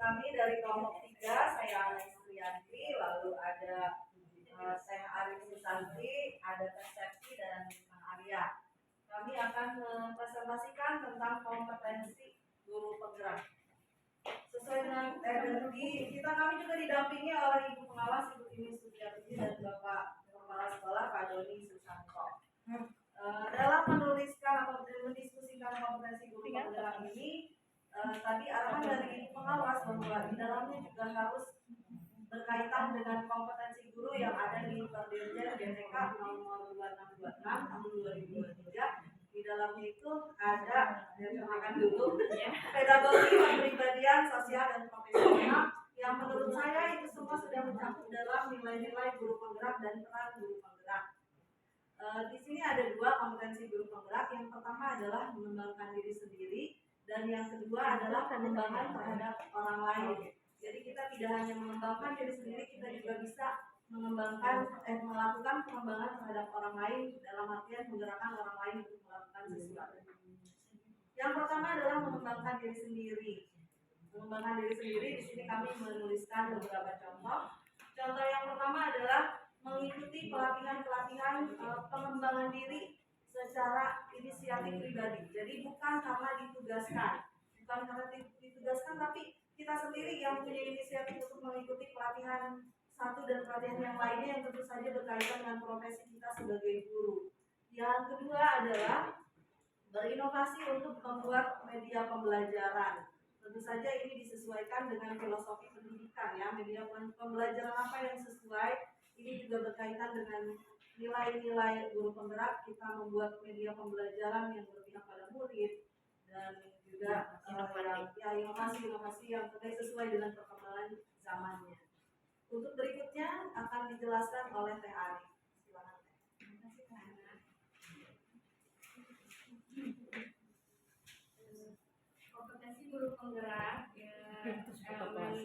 kami dari kelompok 3, saya Ana Istrianti, lalu ada saya Arif Susanti, ada Persepsi dan Kang Arya. Kami akan mempresentasikan tentang kompetensi guru penggerak. Sesuai dengan kami juga didampingi oleh Ibu Pengawas Ibu Tini Suciati dan Bapak Kepala Sekolah Pak Doni Susanto. Dalam menuliskan atau mendiskusikan kompetensi guru penggerak ini, tadi arahan dari Ibu Pengawas bahwa di dalamnya juga harus berkaitan dengan kompetensi guru yang ada di Perdirjen GTK nomor 2626 tahun 2023. Di dalamnya itu ada pedagogi, kepribadian, sosial dan profesional yang menurut saya itu semua sudah mencakup dalam nilai-nilai guru penggerak dan peran guru penggerak. Di sini ada 2 kompetensi guru penggerak. Yang pertama adalah mengembangkan diri sendiri dan yang kedua adalah pengembangan terhadap orang lain. Jadi kita tidak hanya mengembangkan diri sendiri, kita juga bisa melakukan pengembangan terhadap orang lain dalam artian menggerakkan orang lain untuk melakukan sesuatu. Yang pertama adalah mengembangkan diri sendiri. Mengembangkan diri sendiri di sini kami menuliskan beberapa contoh. Contoh yang pertama adalah mengikuti pelatihan-pelatihan pengembangan diri secara inisiatif pribadi. Jadi bukan karena ditugaskan, tapi kita sendiri yang punya inisiatif untuk mengikuti pelatihan satu dan pelatihan yang lainnya yang tentu saja berkaitan dengan profesi kita sebagai guru. Yang kedua adalah berinovasi untuk membuat media pembelajaran. Tentu saja ini disesuaikan dengan filosofi pendidikan ya, media pembelajaran apa yang sesuai. Ini juga berkaitan dengan nilai-nilai guru penggerak. Kita membuat media pembelajaran yang berpihak pada murid dan juga inovasi-inovasi yang sesuai dengan perkembangan zamannya. Untuk berikutnya akan dijelaskan oleh Teh Ari. Silakan Teh. Kompetensi guru penggerak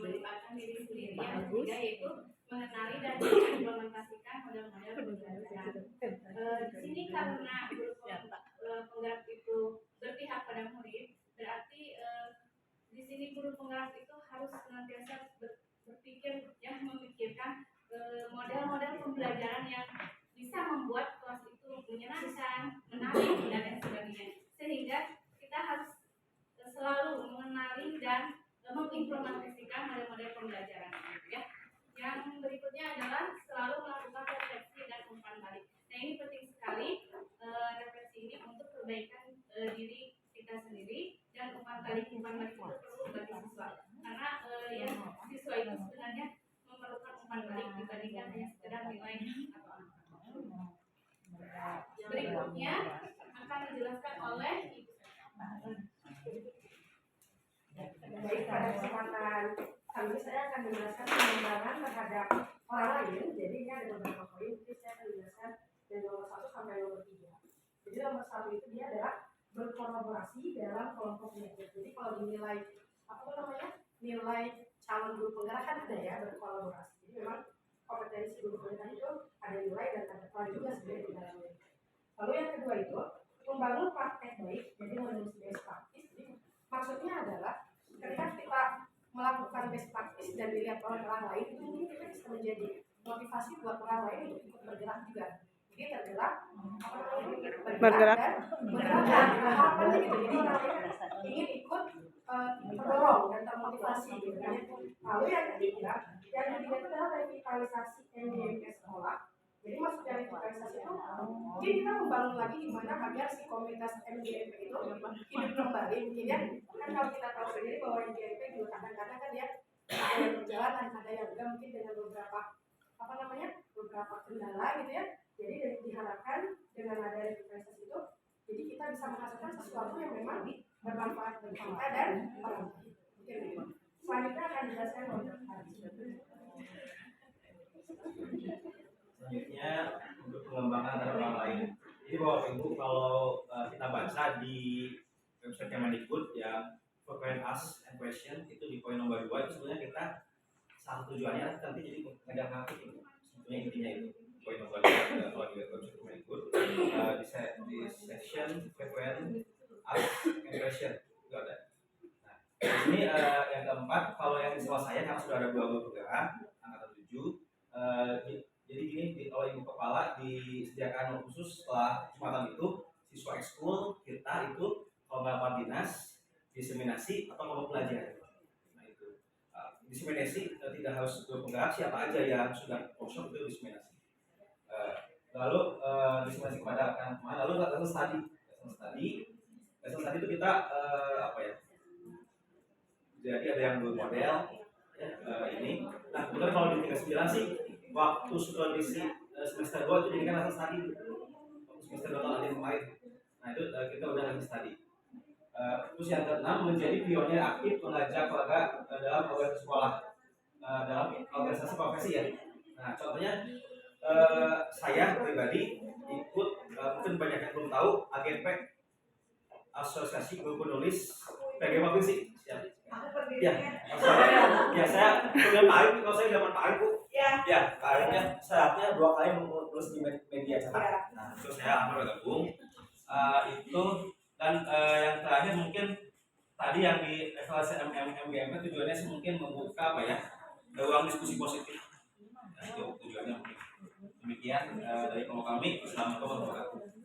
melibatkan diri sendiri yang ketiga yaitu mengenali dan mengimplementasikan model-model pembelajaran. Di sini karena guru penggerak itu berpihak pada murid, berarti di sini guru penggerak itu harus senantiasa berpikir memikirkan model-model pembelajaran yang bisa membuat kelas itu menyenangkan, menarik dan lain sebagainya. Sehingga kita harus selalu mengenali dan mengimplementasikan model-model pembelajaran ya. Yang berikutnya adalah selalu melakukan refleksi dan umpan balik. Nah ini penting sekali refleksi ini untuk perbaikan diri kita sendiri dan umpan balik itu perlu bagi siswa karena siswa itu sebenarnya memerlukan umpan balik dibandingkan hanya sekedar nilai atau angka. Berikutnya akan dijelaskan oleh Ibu. Baik, pada kesempatan kali ini saya akan menjelaskan pengembangan terhadap orang lain. Jadi ini ada beberapa poin, jadi saya akan menjelaskan dari nomor 1 sampai nomor 3. Jadi nomor 1 itu dia adalah berkolaborasi dalam kelompok belajar. Jadi kalau dinilai nilai calon guru penggerak kan ada ya, berkolaborasi. Jadi memang kompetensi guru penggerak itu ada nilai dan ada peran juga sebenarnya di dalamnya. Lalu yang kedua itu membangun praktek baik, jadi menulis best practice. Jadi maksudnya adalah ketika kita melakukan best practice dan dilihat oleh orang lain, itu mungkin kita bisa menjadi motivasi buat orang lain untuk ikut bergerak juga. Jadi tergerak bergerak dan menggerakkan harapannya gitu. Jadi orang lain ingin ikut terdorong dan termotivasi gitu kan. Lalu yang ketiga itu adalah revitalisasi MDMK sekolah. Jadi maksud dari revitalisasi itu mungkin kita membangun lagi gimana agar si komunitas MDMP itu hidup kembali. Mungkin ya kan kalau kita tahu sendiri bahwa MDMP juga kadang-kadang kan dia ada yang berjalan dan ada yang enggak, mungkin dengan beberapa kendala gitu ya. Jadi diharapkan dengan ada revitalisasi itu jadi kita bisa menghasilkan sesuatu yang memang bermanfaat bagi kita dan orang lain. Mungkin itu. Selanjutnya akan dijelaskan oleh Selanjutnya untuk pengembangan terhadap orang lain. Jadi Bapak Ibu kalau kita baca di website Kemendikbud yang frequent ask and question itu di poin nomor 2 itu sebenarnya kita salah tujuannya nanti jadi mengajar hati itu sebetulnya intinya itu poin nomor 2 kalau di website Kemendikbud di section frequent ask and question itu ada. Nah, di sini yang keempat, kalau yang di sekolah saya karena sudah ada 2 guru penggerak angkatan 7, jadi gini, kalau ibu kepala disediakan khusus setelah Jumatan itu siswa ekskul kita itu kalau melakukan dinas, diseminasi atau mau belajar. Nah itu diseminasi tidak harus guru penggerak, siapa aja yang sudah workshop itu diseminasi. Lalu diseminasi kepada anak mana, lalu lesson study itu kita apa ya? Jadi ada yang 2 model ya, ini. Nah kemudian kalau di tingkat 9 sih waktu supervisi semester 2 itu jadikan lesson study. Semester 2 tahun kemarin. Nah itu kita udah lesson study. Terus yang ke-6 menjadi pionir aktif mengajak keluarga dalam organisasi sekolah, dalam organisasi profesi ya. Nah contohnya saya pribadi ikut, mungkin banyak yang belum tahu, AGP Asosiasi Guru Penulis PG Provinsi. Aku pergi. Ya, saya kemudian Pak Arif, kalau saya zaman Pak Arif Bu. Ya, Pak Arifnya syaratnya 2 kali menulis di media cetak. Nah, itu saya bergabung. Itu dan yang terakhir mungkin tadi yang di evaluasi MGMP tujuannya sih mungkin membuka apa ya, ruang diskusi positif. Nah, itu tujuannya mungkin. Demikian dari kelompok kami. Assalamualaikum warahmatullahi wabarakatuh.